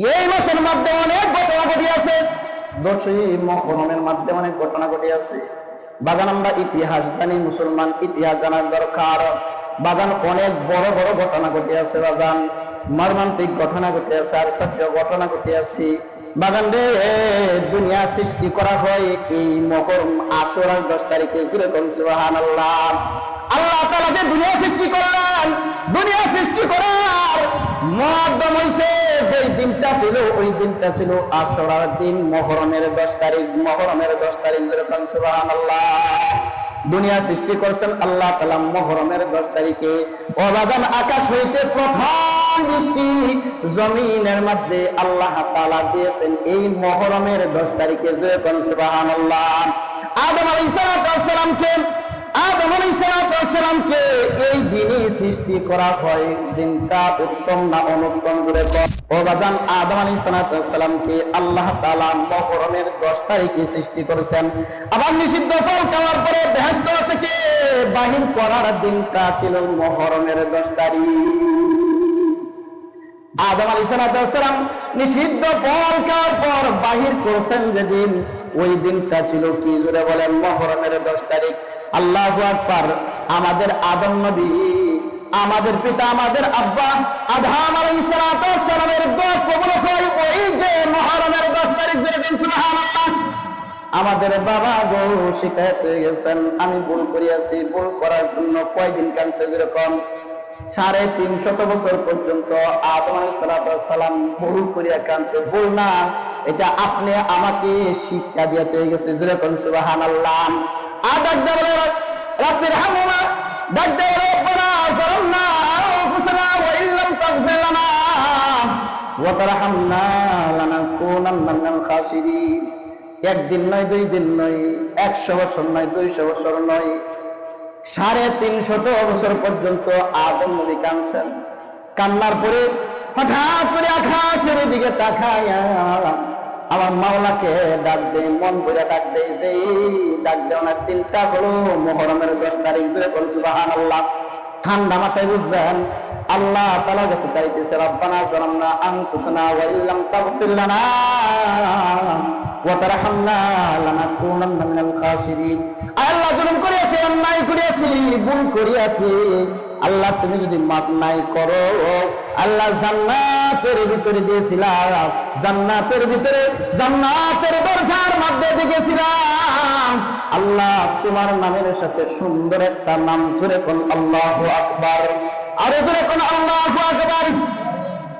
এই মাসের মধ্যে অনেক ঘটনা ঘটিয়াছে, 10ই মুহররমের মধ্যে অনেক ঘটনা ঘটিয়াছে। বাগান আমরা ইতিহাস জানি, মুসলমান ইতিহাস জানার দরকার। বাগান অনেক বড় বড় ঘটনা ঘটিয়াছে, বাগান মর্মান্তিক ঘটনা ঘটিয়াছে, আর সত্য ঘটনা ঘটিয়াছে। বাগান রে, দুনিয়া সৃষ্টি করা হয় এই মুহররম আশুরার 10 তারিখে। যেরকম সুবহানাল্লাহ, আল্লাহ তাআলা যে দুনিয়া সৃষ্টি করলেন, দুনিয়া সৃষ্টি করার মাধ্যম হইছে যে দিনটা ছিল, ওই দিনটা ছিল আশুরার দিন, মুহররমের 10 তারিখ। মুহররমের 10 তারিখ, যেরকম সুবহানাল্লাহ। দুনিয়া সৃষ্টি করছেন আল্লাহ তাআলা মুহররমের 10 তারিখে। অবাগান আকাশ হইতে প্রথম বৃষ্টি জমিনের মধ্যে আল্লাহ তাআলা দিয়েছেন এই মুহররমের 10 তারিখে, যেরকম সুবহানাল্লাহ। আদম আলাইহিস সালামকে এই দিনই সৃষ্টি করা হয়। দিনটা উত্তম না অনুত্তম করে ও বাজান, আদম আলাইহিস সালামকে আল্লাহ তাআলা মুহররমের 10 তারিখে সৃষ্টি করেছেন। আবার নিষিদ্ধ ফল খাওয়ার পরে বেহেশত থেকে বাহির করার দিনটা ছিল মুহররমের 10 তারিখ। আদম আলাইহিস সালাম নিষিদ্ধ ফল খাওয়ার পর বাহির করেছেন যেদিন, ওই দিনটা ছিল কি জোরে বলেন, মুহররমের 10 তারিখ। আল্লাহু আকবার। আমাদের আদম নবী, আমাদের পিতা, আমাদের আব্বা আদম আলাইহিস সালামের দোয়া কবুল হয় ওই যে মুহররমের 10 তারিখ, যেরকম সুবহানাল্লাহ। আমাদের বাবা গো শিকায়ত হয়ে গেছেন, আমি ভুল করিয়াছি। ভুল করার জন্য কয়দিন কাঁদছে, যেরকম 350 বছর পর্যন্ত আদম আলাইহিস সালাম ভুল করিয়া কাঁদছে। ভুল না, এটা আপনি আমাকে শিক্ষা দিয়ে পেয়ে গেছে, যেরকম সুবহানাল্লাহ। আদাক দেবলে রাব্বির হামুমা, ডাক দেবলে রব্বানা যালামনা আনফুসানা ওয়া ইল্লাম তাগফির লানা ওয়া তারহামনা লানাকুনান্না মিনাল খাসিরিন। একদিন নয়, 2 দিন নয়, 100 বছর নয়, 200 বছর নয়, 350 বছর পর্যন্ত আদম নবী কাঁদছেন। কান্নার পরে হঠাৎ করে আকাশের দিকে তাকায়া আমার মাওলাকে ডাক দেয়, মন ভরে ডাক দেয়। যে ডাক দেওয়ার দিনটা হলো মুহররমের 10 তারিখ, যেরকম সুবহানাল্লাহ। ঠান্ডা মাথায় বুঝবেন, আল্লাহ তাআলা কাছে চাইতেছে, রব্বানা যালামনা আনফুসানা ওয়া ইল্লাম তাগফির লানা ওয়া তারহামনা লানাকুনান্না মিনাল খাসিরিন। আল্লাহ জুলুম করিয়াছি, অন্যায় করিয়াছি, ভুল করিয়াছি। আল্লাহ তুমি যদি মাফ নাই করো, আল্লাহ জান্নাতের ভিতরে দিয়েছিলাম, জান্নাতের ভিতরে জান্নাতের দরজার মধ্যে দিয়েছিলাম। আল্লাহ তোমার নামের সাথে সুন্দর একটা নাম, জোরে কোন আল্লাহু আকবার, আরো জোরে কোন আল্লাহু আকবার।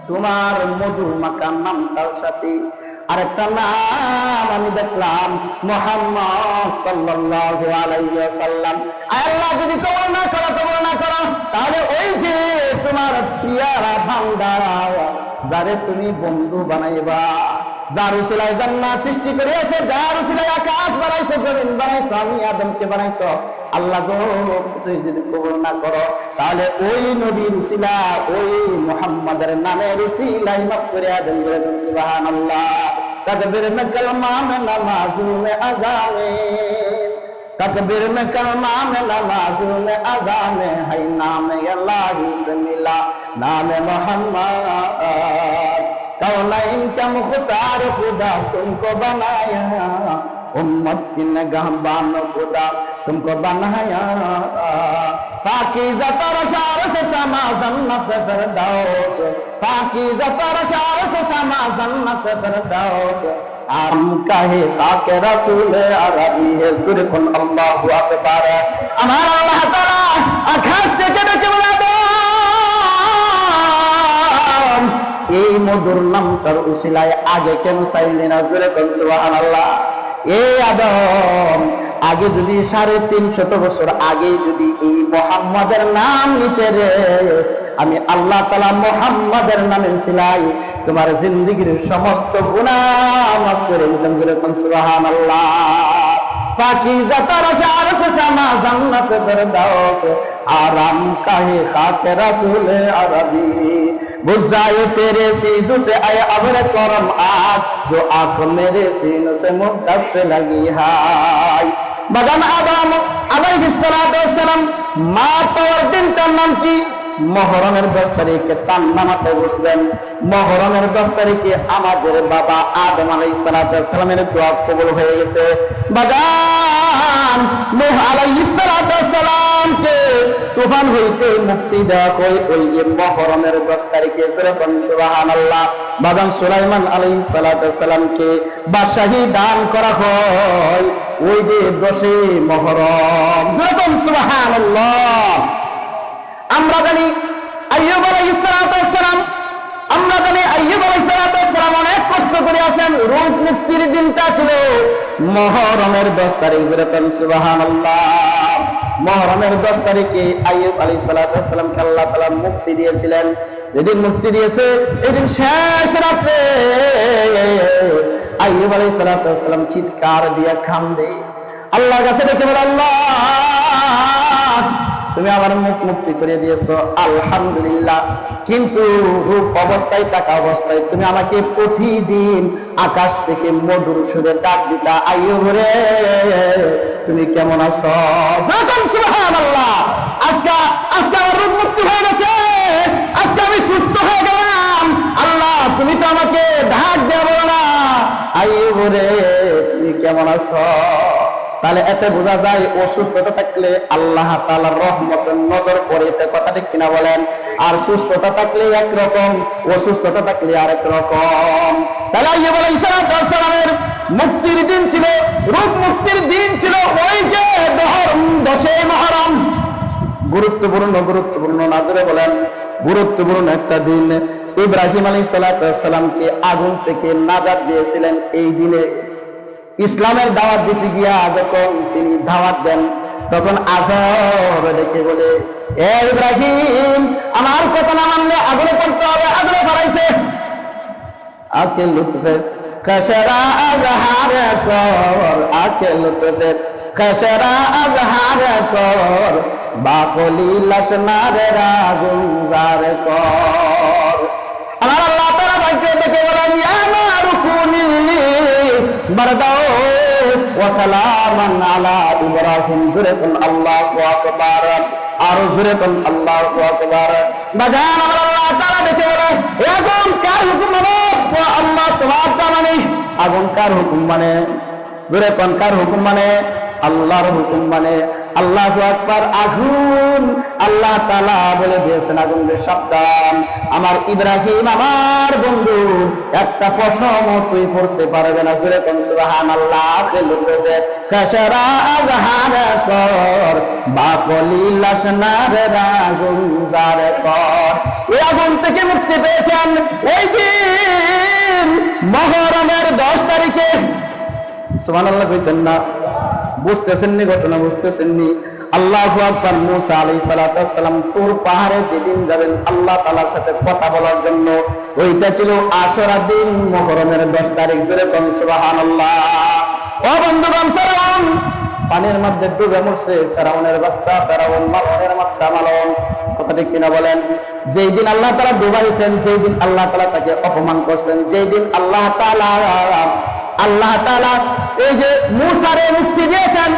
তোমার মধু মাখা নামটার সাথে আরেকটা নাম আমি দেখলাম, মুহাম্মদ সাল্লাল্লাহু আলাইহি ওয়াসাল্লাম। আল্লাহ যদি কবুল না করো, তাহলে ওই যে তোমার প্রিয়ারা বান্দা, যারে তুমি বন্ধু বানাইবা, যার উসিলায় জান্নাত সৃষ্টি করিয়াছে, যার উসিলায় আকাশ বানাইছো, জমিন বানাইছো, আমি আদমকে বানাইছো। আল্লাহ গো কিছু যদি কবুল না করো, তাহলে ওই নবীর উসিলা, ওই মুহাম্মাদের নামের উসিলায় মাফ করিয়া দেন, বলেন সুবহানাল্লাহ। तकबीर में कलमा में नमाजू में अज़ा में, तकबीर में कलमा में नमाजू में अज़ा में, है नाम अल्लाह से मिला नाम मोहम्मद। कौनैन का मुख्तार खुदा तुमको बनाया, उम्मत की निगहबान खुदा तुमको बनाया। पाकीज़ा तरशार से समा जन्नत फिरदौस, पाकीज़ा तरशार से समा जन्नत फिरदौस। आम कहे ताके रसूल अरबी है, तुरकुन अल्लाहु अकबर। हमारा अल्लाह ताला आकाश থেকে ডেকে বলে আদম, এই মধুর নামটার উসিলায় আগে কেন চাইলি না, তুরকুন সুবহানাল্লাহ। এই আদম, আগে যদি 350 বছর আগে যদি এই মুহাম্মাদের নাম নিতে রে, আমি আল্লাহ তাআলা মুহাম্মাদের নামে ছিলাই, তোমার জিন্দেগীর সমস্ত গুনাহ মাফ করে দিতাম, যেরকম সুবহানাল্লাহ। পাকিজা তারশার সে সামা জান্নাত ফেরদাউস, আরাম কাহে খাকে রাসূল আরবী। बुझाए तेरे सीधू से आए अबर करम आज, जो आंख मेरे सीनों से मुद्दत से लगी हाय। বাগান আদম আলাইহিস সালাম মা পাওয়ার দিনটার নাম কি? মহরমের 10 তারিখে তার নামাতে বসবেন। মহরমের 10 তারিখে আমাদের বাবা আদম আলাইহিস সালামের দোয়া কবুল হয়ে গেছে। বাজান নূহ আলাইহিস সালামকে তুফান হইতে মুক্তি দেওয়া হয় ওই যে মহরমের 10 তারিখে। যখন সুবহানাল্লাহ, বাজান সুলাইমান আলাইহিস সালামকে বাদশাহী দান করা হয় ওই যে 10 মহরম। যখন সুবহানাল্লাহ। আমরা জানি আইয়ুব আলাইহিস সালাম, আমরা জানি আইয়ুব আলাইহিস সালাম অনেক কষ্ট করে আছেন। রোগ মুক্তির দিনটা ছিল মহরমের 10 তারিখ। যখন সুবহানাল্লাহ, মহরমের 10 তারিখে আইয়ুব আলাইহিস সালামকে আল্লাহ তাআলা মুক্তি দিয়েছিলেন। যেদিন মুক্তি দিয়েছে এদিন শেষ রাতে আইয়ুব আলাইহিস সালাম চিৎকার দিয়ে কান্দে, আল্লাহর কাছে ডেকে বলে, আল্লাহ তুমি আমার মুখ মুক্তি করে দিয়েছো, আলহামদুলিল্লাহ। কিন্তু রূপ অবস্থায়, থাকা অবস্থায় তুমি আমাকে প্রতিদিন আকাশ থেকে মধুর সুরে ডাক দিতা, আইয়ুব রে তুমি কেমন আছো? সুবহানাল্লাহ। আজকে আমার রূপ মুক্তি হয়ে গেছে, আজকে আমি সুস্থ হয়ে গেলাম। আল্লাহ তুমি তো আমাকে ডাক দেয়া বলো না, আইয়ুব রে তুমি কেমন আছো? তাহলে এতে বোঝা যায় অসুস্থতা থাকলে আল্লাহ তাআলার রহমতের নজর পড়ে, কথা ঠিক কিনা বলেন? আর সুস্থতা থাকলে একরকম, অসুস্থতা থাকলে আরেক রকম। তাহলে আইয়ুব আলাইহিস সালামের মুক্তির দিন ছিল, রূপ মুক্তির দিন ছিল ওই যে 10 মুহররম। গুরুত্বপূর্ণ না ধরে বলেন, গুরুত্বপূর্ণ একটা দিন। ইব্রাহিম আলাইহিস সালামকে আগুন থেকে নাজাত দিয়েছিলেন এই দিনে। ইসলামের দাওয়াত দিতে গিয়া যখন তিনি দাওয়াত দেন তখন আজর ডেকে বলে, এ ইব্রাহিম আমার কথা না মানলে আগুনে পড়তে হবে। আগুনে পড়াইছে, আকে লুটবে কশরা আজহার কর, আকে লুটবে কশরা আজহার কর, বাকলি লশনারে রাগুন জার কর। আমার আল্লাহ তাআলা বাইকে ডেকে বলেন, ইয়া নারুকুনি বারদাও ওয়া সালামান আলা ইব্রাহিম। জোরে বলুন আল্লাহু আকবার, আর জোরে বলুন আল্লাহু আকবার। বাজান আমার আল্লাহ তাআলা ডেকে বলে, আগুন কার হুকুম মানে? আল্লাহ তোমার তা মানে। আগুন কার হুকুম মানে? জোরে কোন কার হুকুম মানে? আল্লাহর হুকুম মানে। আল্লাহু আকবার। আগুন আল্লাহ তাআলা বলে দিয়েছেন আগুনকে সাবধান, আমার ইব্রাহিম আমার বন্ধু একটা পশম তুই পড়তে পারবে না। জোরে কোন সুবহানাল্লাহ। খেলুতে কাশরা আজহার কর, বাকলি লশনার রাগুন জার কর। এই আগুন থেকে মুক্তি পেয়েছেন ওই দিন মুহররমের 10 তারিখে। সুবহানাল্লাহ কইতেন না? বুঝতেছেননি ঘটনা? বুঝতেছেননি? আল্লাহু আকবার। মুসা আলাইহিস সালাম তুর পাহাড়ে যেদিন যাবেন আল্লাহ তাআলার সাথে কথা বলার জন্য, ওইটা ছিল আশুরা দিন মুহররমের 10 তারিখ। জোরে কোন সুবহানাল্লাহ। ও বন্ধুগণ, ফেরাউন পানির মধ্যে ডুবে মরছে। ফেরাউনের বাচ্চা ফেরাউন, মালনের বাচ্চা মালন। কথা ঠিক কিনা বলেন? যেই দিন আল্লাহ তাআলা ডুবাইছেন, যেই দিন আল্লাহ তাআলা তাকে অপমান করছেন, যেই দিন আল্লাহ তাআলা এই যে মুসারে মুক্তি দিয়েছেন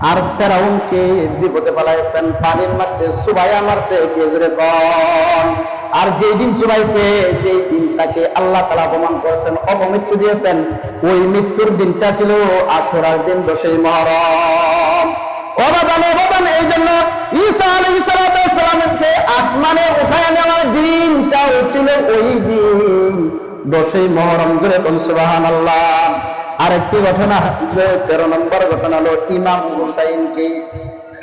আর ফেরাউনকে বিপদে পালাইছেন, পানির মধ্যে সুবাইয়া মারছে। আর যেই দিন সুবাইছে, যেই দিন তাকে আল্লাহ তাআলা অপমান করেছেন, অপমৃত্যু দিয়েছেন, ওই মৃত্যুর দিনটা ছিল আশুরার দিন 10 মুহররম। অবদান এই জন্য ঈসা আলাইহিস সালামকে আসমানে উঠায় নেওয়ার দিনটাও ছিল ওই দিন 10 মুহররম। করে বল সুবহানাল্লাহ। আরেকটি ঘটনা হচ্ছে 13 নম্বর ঘটনা হলো ইমাম হুসাইনকে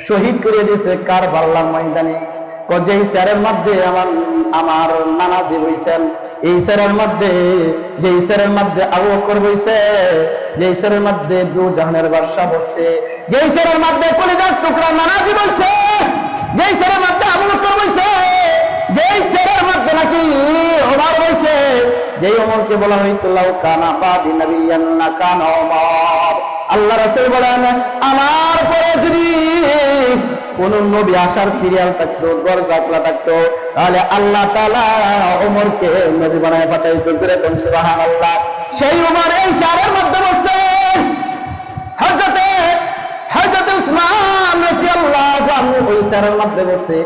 শহীদ করে দিয়েছে কারবালার ময়দানে। যেই স্যারের মধ্যে আমার নানাজি হইছেন, এই স্যারের মধ্যে যেই স্যারের মধ্যে আবু বকর হইছে, যেই স্যারের মধ্যে দু জাহানের বাদশা বসছে, যেই স্যারের মধ্যে কলিজার টুকরা নানাজি বলছে, যেই স্যারের মধ্যে আবু বকর বলছে, যেই স্যারের মধ্যে নাকি ওমর বলছে, যেই ওমরকে বলা হইছিল কানা বাদি নবিয়ান না কানা ওমর। আল্লাহ রাসূল বলেন, আমার পরে যদি কোন নবী আসার সিরিয়াল থাকতো, দরজা খোলা থাকতো, তাহলে আল্লাহ তাআলা ওমরকে নবী বানায় পাঠাইতো। জোরে কোন সুবহানাল্লাহ। সেই ওমর এই শহরের মধ্যে বসে হযরতে উসমান রাদিয়াল্লাহু আনহু ওই শহরের মধ্যে বসে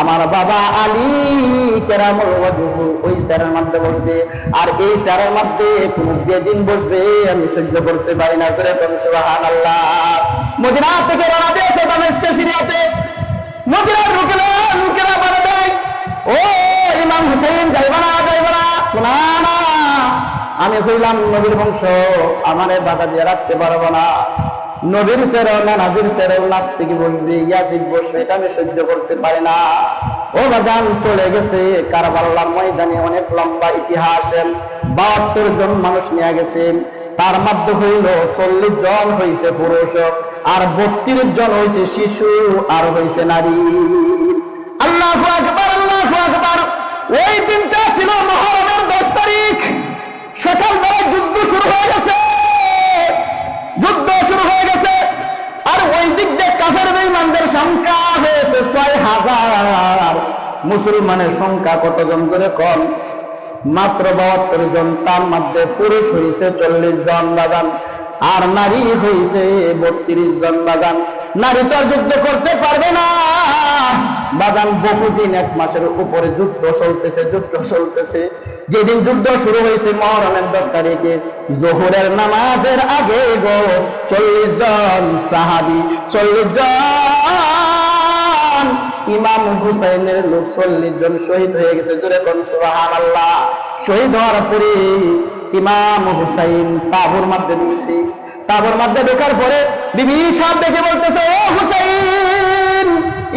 আমার বাবা আলী কেরামুল ওয়াজহু ওই চেয়ারের মধ্যে বসছে, আর এই চেয়ারের মধ্যে কোন বেদিন বসবে আমি সহ্য করতে পারি না। করে বলুন সুবহানাল্লাহ। মদিনা থেকে রওনা দিয়েছে দামেস্কে সিরিয়াতে। মদিনার লোকেরা বলে দেয়, ও ইমাম হুসাইন যাইবা না না না, আমি হইলাম নবীর বংশ, আমারে বাধা দিয়ে রাখতে পারবো না। নবীর সেরো না নাজির সেরো নাস্তিক বলবি, ইয়াজিদ বসবে, এটা আমি সহ্য করতে পারি না। ও বাজান চলে গেছে কারবালার ময়দানে, অনেক লম্বা ইতিহাসের 72 জন মানুষ নিয়ে গেছে। তার মধ্যে হইল 40 জন হইছে পুরুষ, আর 32 জন হইছে শিশু, আর হইছে নারী। আল্লাহু আকবার, আল্লাহু আকবার। ওই দিনটা ছিল মুহররমের 10 তারিখ। সকালবেলা যুদ্ধ শুরু হয়ে গেছে, আর ওই দিক দিয়ে কাফের বেঈমানদের সংখ্যা হয়েছে 6000। মুসলমানের সংখ্যা কতজন করে? কম, মাত্র 72 জন। তার মধ্যে পুরুষ হয়েছে 40 জন বাগান, আর নারী হয়েছে 32 জন বাগান। নারী তো আর যুদ্ধ করতে পারবে না বাগান। বহুদিন, 1 মাসের উপরে যুদ্ধ চলতেছে। যেদিন যুদ্ধ শুরু হয়েছে মুহররমের 10 তারিখে, যোহরের নামাজের আগে 40 জন সাহাবী, 40 জন ইমাম হুসাইনের লোক 40 জন শহীদ হয়ে গেছে। জোরে কোন সুবহানাল্লাহ। শহীদ হওয়ার পরে ইমাম হুসাইন তাঁবুর মধ্যে ঢুকছে। তাঁবুর মধ্যে ঢোকার পরে বিবি সব দেখে বলতেছে, ও হুসাইন,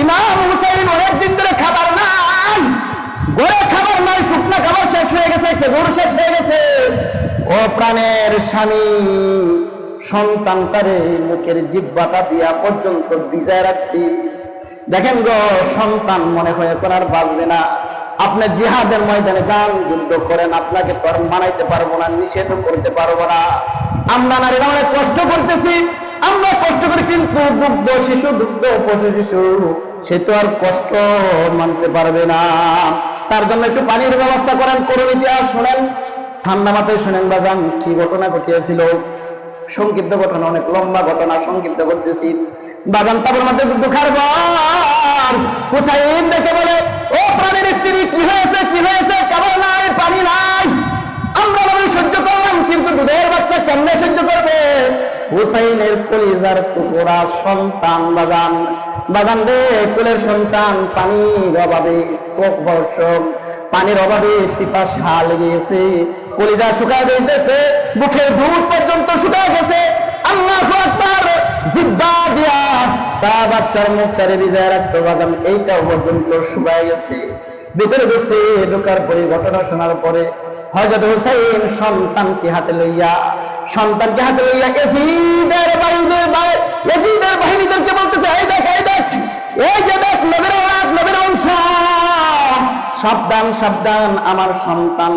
ইমাম হুসাইন, অনেকদিন ধরে খাবার নাই, গড়ে খাবার নাই, শুকনা খাবার শেষ হয়ে গেছে, খেজুর শেষ হয়ে গেছে। ও প্রাণের স্বামী, সন্তানটারে মুখের জিহ্বাটা দিয়া পর্যন্ত ভিজায় রাখছি। দেখেন গো, সন্তান মনে হয় এখন আর বাঁচবে না। আপনি জিহাদের ময়দানে যান, যুদ্ধ করেন, আপনাকে তো আর মানাইতে পারবো না, নিষেধ করতে পারবো না। আমরা নারীরা অনেক কষ্ট করতেছি, আমরা কষ্ট করি, কিন্তু দুগ্ধ শিশু, দুগ্ধ পশু শিশু, সে তো আর কষ্ট মানতে পারবে না। তার জন্য একটু পানির ব্যবস্থা করেন। করুন ইতিহাস শোনেন, ঠান্ডা মাথায় শোনেন বাজান, কি ঘটনা ঘটিয়েছিল। সংক্ষিপ্ত ঘটনা, অনেক লম্বা ঘটনা, সংক্ষিপ্ত করতেছি বাজান। তারপর মধ্যে দুঃখার পর হুসাইন দেখে বলে, ও প্রাণের স্ত্রী, কি হয়েছে? খাবার নাই, পানি নাই, আমরা ভাবে সহ্য করলাম, কিন্তু দুধের বাচ্চা কেমনে সহ্য করবে? হুসাইনের কলিজার টুকরা সন্তান বাগান রে, কুলের সন্তান পানির অভাবে, পানির অভাবে পিপাসা লেগে গেছে, কলিজা শুকায় দিতেছে, মুখের দুধ পর্যন্ত শুকায় গেছে। আল্লাহু আকবার। জিহ্বা দিয়া তার বাচ্চার মুখটারে ভিজায় রাখতো বাগান, এইটাও পর্যন্ত শুকায় গেছে। ভিতরে ঢুকছে, ঢোকার পরে ঘটনা শোনার পরে হযরত হুসাইন সন্তানকে হাতে লইয়া ইয়াজিদের বাহিনীদেরকে বলতেছে, এই দেখ, এই যে দেখ, নবীর বংশ, সাবধান, আমার সন্তান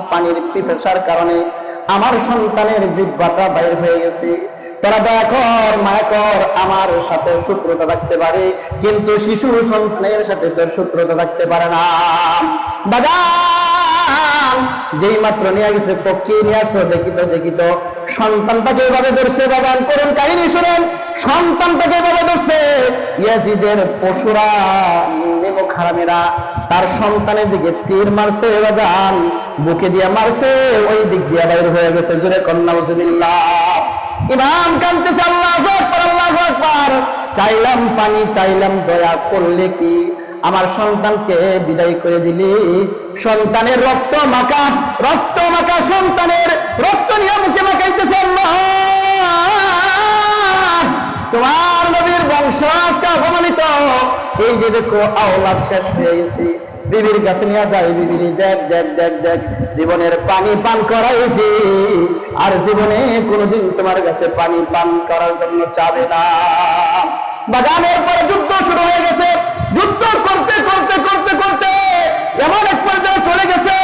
পানির পিপাসার কারণে আমার সন্তানের জিহ্বাটা বাইর হয়ে গেছে। তারা দয়া কর, মায়া কর, আমার সাথে শত্রুতা থাকতে পারে, কিন্তু শিশু সন্তানের সাথে তোর শত্রুতা থাকতে পারে না। বাগান যেই মাত্র নিয়ে গেছে, পক্ষী নিয়ে আসো, দেখিত সন্তানটাকে এভাবে ধরছে। বাগান করুন কাহিনী শুনেন, সন্তানটাকে এভাবে ধরছে। ইয়াজিদের পশুরা, নেমুখ হারামেরা তার সন্তানের দিকে তীর মারছে, বাগান বুকে দিয়ে মারছে, ওই দিক দিয়ে বাইর হয়ে গেছে। জোরে কন্যা নাউজুবিল্লাহ। ইমাম কাঁদতেছে, আল্লাহু আকবার। চাইলাম পানি, চাইলাম দয়া, করলে কি আমার সন্তানকে বিদায় করে দিলি? সন্তানের রক্ত মাখা সন্তানের রক্ত নিয়ে মুখে মাখাইতেছে। আল্লাহ, তোমার নবীর বংশ আজকে অপমানিত। এই যে দেখো, আওলাদ শেষ হয়ে গেছে। বিবির কাছে নিয়ে যায়, বিবির দেখ, জীবনের পানি পান করাইছি, আর জীবনে কোনোদিন তোমার কাছে পানি পান করার জন্য চাবে না। বাগানের পরে যুদ্ধ শুরু হয়ে গেছে। যুদ্ধ করতে এমন এক পর্যায়ে চলে গেছে,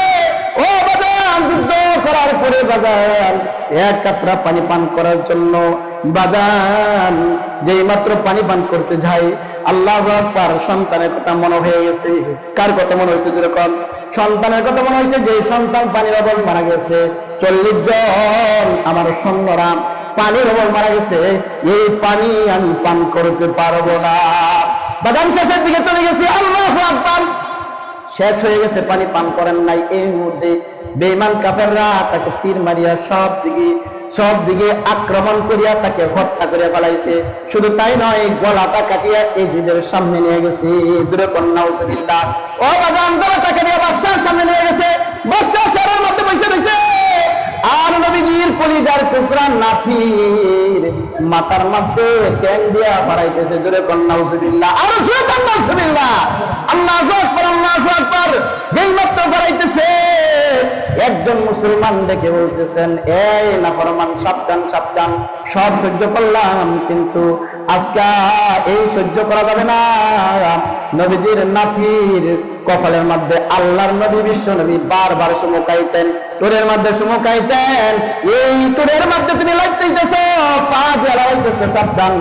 ও বাগান, যুদ্ধ করার পরে বাগান এক কাতরা পানি পান করার জন্য বাগান যেই মাত্র পানি পান করতে যায়, আল্লাহু আকবার, সন্তানের কথা মনে হয়ে গেছে। কার কথা মনে হয়েছে? যেরকম সন্তানের কথা মনে হয়েছে, যে সন্তান পানির অভাবে মারা গেছে। 40 জন আমার সৈন্যরা পানির অভাবে মারা গেছে, এই পানি আমি পান করতে পারবো না। বাদাম শেষের দিকে চলে গেছে, আল্লাহু আকবার, শেষ হয়ে গেছে, পানি পান করেন নাই। এই মুহূর্তে বেঈমান কাফেররা তাকে তীর মারিয়া সব দিকে আক্রমণ করিয়া তাকে হত্যা করিয়া ফেলাইছে। শুধু তাই নয়, গলাটা কাটিয়া এজিদের সামনে নিয়ে গেছে। দূরে নাউজুবিল্লাহ। ও বাজান, গলাটা কাটিয়া বাদশার সামনে নিয়ে গেছে। বাদশাহ চেয়ারের মধ্যে বসে রয়েছে, আর নবীজির কলিজার টুকরা নাতির মাথার মধ্যে ক্যাং দিয়া বাড়াইতেছে। দূরে নাউজুবিল্লাহ, আরো জোরে নাউজুবিল্লাহ। আল্লাহু আকবার, আল্লাহু আকবার। যেই মাত্র বাড়াইতেছে, একজন মুসলমান দেখে বলতেছেন, এই নাফরমান, সাবধান সাবধান, সব সহ্য করলাম, কিন্তু আজকে এই সহ্য করা যাবে না। নবীজির নাতির কপালের মধ্যে আল্লাহর নবী বিশ্ব নবী বারবার চুমুকাইতেন, টুরের মধ্যে চুমুকাইতেন। এই টুরের মধ্যে তুমি লাগতেইতেছ, পা দিয়ে লাগাইতেছ, সাবধান,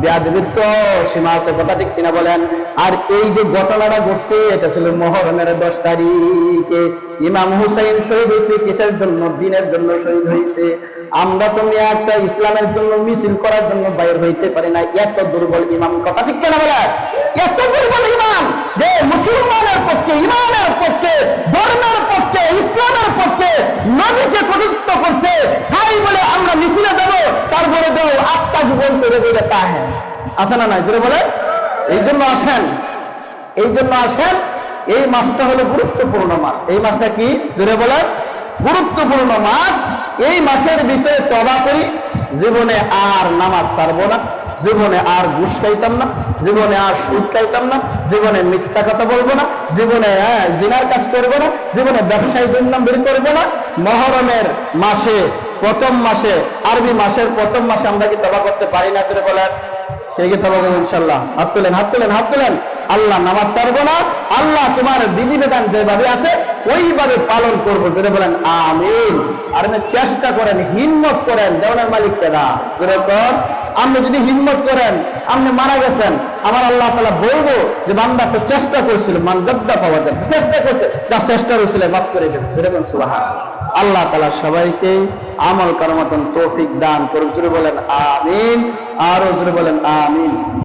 বেয়াদবির তো সীমা আছে, কথা ঠিক কিনা বলেন? আর এই যে ঘটনাটা ঘটছে, এটা ছিল মুহররমের 10 তারিখে। ইমাম হুসাইন শহীদ হয়েছে কিসের জন্য? দ্বীনের জন্য শহীদ হয়েছে। আমরা তুমি একটা ইসলামের জন্য মিছিল করার জন্য বাইর হইতে পারি না, এত দুর্বল ইমাম, কথা ঠিক কিনা বলেন? এত দুর্বল ইমাম যে মুসলমানের পক্ষে, ইমানের পক্ষে, ধর্মের পক্ষে, ইসলামের পক্ষে নবীকে কটূক্ত করছে, তাই বলে আমরা মিছিলে দেবো, তারপরে দেবো আত্মা জীবন করে দেবে, তা হ্যাঁ আছে না নাই? জোরে বলে। এই জন্য আসেন, এই মাসটা হলো গুরুত্বপূর্ণ মাস। এই মাসটা কি? জোরে বলে। গুরুত্বপূর্ণ মাস। এই মাসের ভিতরে তওবা করি, জীবনে আর নামাজ ছাড়বো না, জীবনে আর ঘুষ খাইতাম না, জীবনে আর সুদ খাইতাম না, জীবনে মিথ্যা কথা বলবো না, জীবনে জিনার কাজ করবো না, জীবনে ব্যবসায়ী দুর্নামবেরি করবো না। মুহররমের মাসে, প্রথম মাসে, আরবি মাসের প্রথম মাসে আমরা কি তওবা করতে পারি না? করে বলেন, কে কে তওবা করবেন ইনশাআল্লাহ? হাত তোলেন, হাত তোলেন, হাত তোলেন। আল্লাহ, নামাজ ছাড়বো না, আল্লাহ তোমার বিধিবিধান যেভাবে আছে ওইভাবে পালন করবো। করে বলেন আমিন। আর চেষ্টা করেন, হিম্মত করেন, দেওয়ানের মালিক কেনা। আপনি যদি হিম্মত করেন, আপনি মারা গেছেন, আমার আল্লাহ তাআলা বলবো যে বান্দা তো চেষ্টা করছিল, মানজাদ্দা পাওয়া যায়, চেষ্টা করছে, যা চেষ্টা করছিল মাফ করে গেছে। এরকম সুবহান। আল্লাহ তাআলা সবাইকে আমল করার মতন তৌফিক দান করুন। জোরে বলেন আমিন, আরো জোরে বলেন আমিন।